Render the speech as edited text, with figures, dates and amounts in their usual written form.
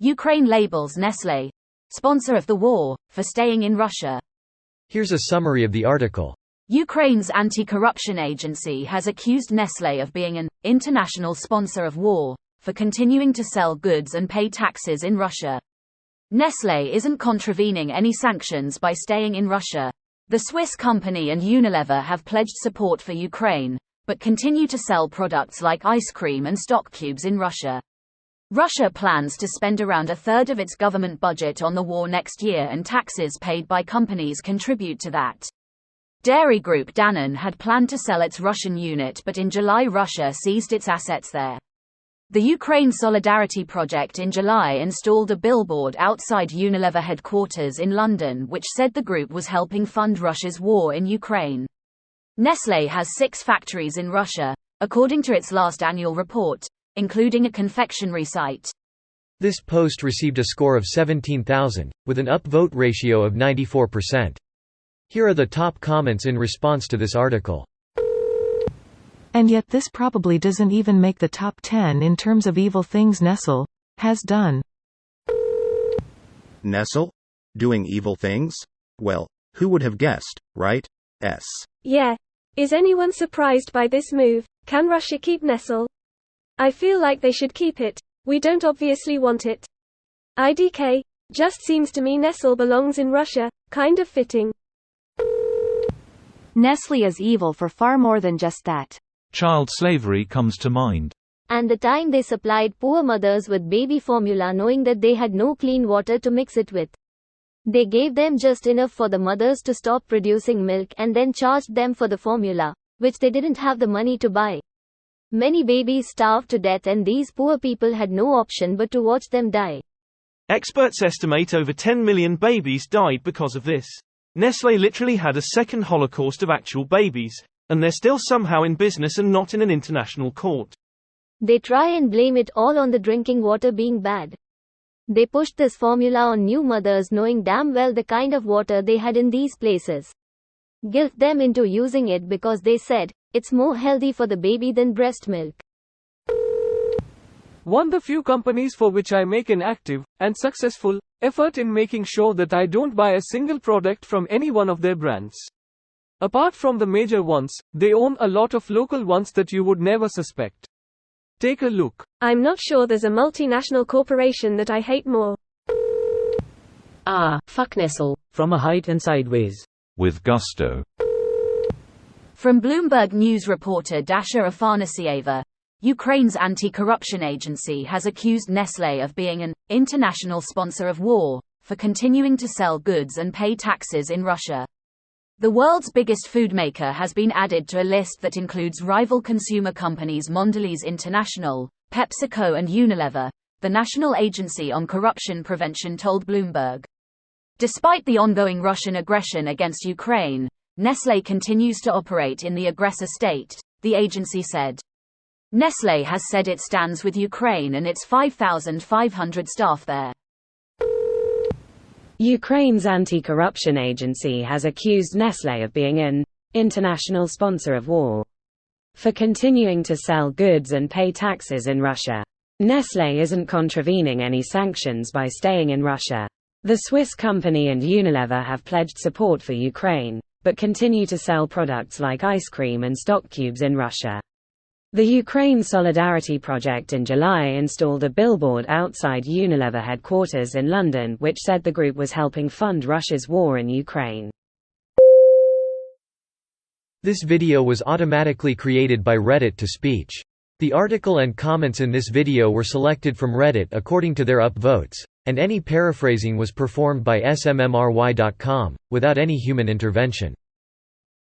Ukraine labels Nestle sponsor of the war for staying in Russia. Here's a summary of the article. Ukraine's anti-corruption agency has accused Nestle of being an international sponsor of war for continuing to sell goods and pay taxes in Russia. Nestle isn't contravening any sanctions by staying in Russia. The Swiss company and Unilever have pledged support for Ukraine, but continue to sell products like ice cream and stock cubes in Russia. Russia plans to spend around a third of its government budget on the war next year, and taxes paid by companies contribute to that. Dairy group Danone had planned to sell its Russian unit, but in July Russia seized its assets there. The Ukraine Solidarity Project in July installed a billboard outside Unilever headquarters in London which said the group was helping fund Russia's war in Ukraine. Nestlé has 6 factories in Russia, according to its last annual report, including a confectionery site. This post received a score of 17,000, with an upvote ratio of 94%. Here are the top comments in response to this article. And yet this probably doesn't even make the top 10 in terms of evil things Nestle has done. Nestle? Doing evil things? Well, who would have guessed, right? Yeah. Is anyone surprised by this move? Can Russia keep Nestle? I feel like they should keep it. We don't obviously want it. IDK. Just seems to me Nestle belongs in Russia, kind of fitting. Nestle is evil for far more than just that. Child slavery comes to mind. And the time they supplied poor mothers with baby formula knowing that they had no clean water to mix it with. They gave them just enough for the mothers to stop producing milk and then charged them for the formula, which they didn't have the money to buy. Many babies starved to death and these poor people had no option but to watch them die. Experts estimate over 10 million babies died because of this. Nestle literally had a second Holocaust of actual babies, and they're still somehow in business and not in an international court. They try and blame it all on the drinking water being bad. They pushed this formula on new mothers knowing damn well the kind of water they had in these places. Guilt them into using it because they said, it's more healthy for the baby than breast milk. One of the few companies for which I make an active and successful effort in making sure that I don't buy a single product from any one of their brands. Apart from the major ones, they own a lot of local ones that you would never suspect. Take a look. I'm not sure there's a multinational corporation that I hate more. Fuck Nestle. From a height and sideways. With gusto. From Bloomberg News reporter Dasha Afanasieva, Ukraine's anti-corruption agency has accused Nestle of being an international sponsor of war for continuing to sell goods and pay taxes in Russia. The world's biggest food maker has been added to a list that includes rival consumer companies Mondelez International, PepsiCo and Unilever, the National Agency on Corruption Prevention told Bloomberg. Despite the ongoing Russian aggression against Ukraine, Nestle continues to operate in the aggressor state, the agency said. Nestle has said it stands with Ukraine and its 5,500 staff there. Ukraine's anti-corruption agency has accused Nestlé of being an international sponsor of war for continuing to sell goods and pay taxes in Russia. Nestlé isn't contravening any sanctions by staying in Russia. The Swiss company and Unilever have pledged support for Ukraine, but continue to sell products like ice cream and stock cubes in Russia. The Ukraine Solidarity Project in July installed a billboard outside Unilever headquarters in London which said the group was helping fund Russia's war in Ukraine. This video was automatically created by Reddit to speech. The article and comments in this video were selected from Reddit according to their upvotes, and any paraphrasing was performed by smmry.com, without any human intervention.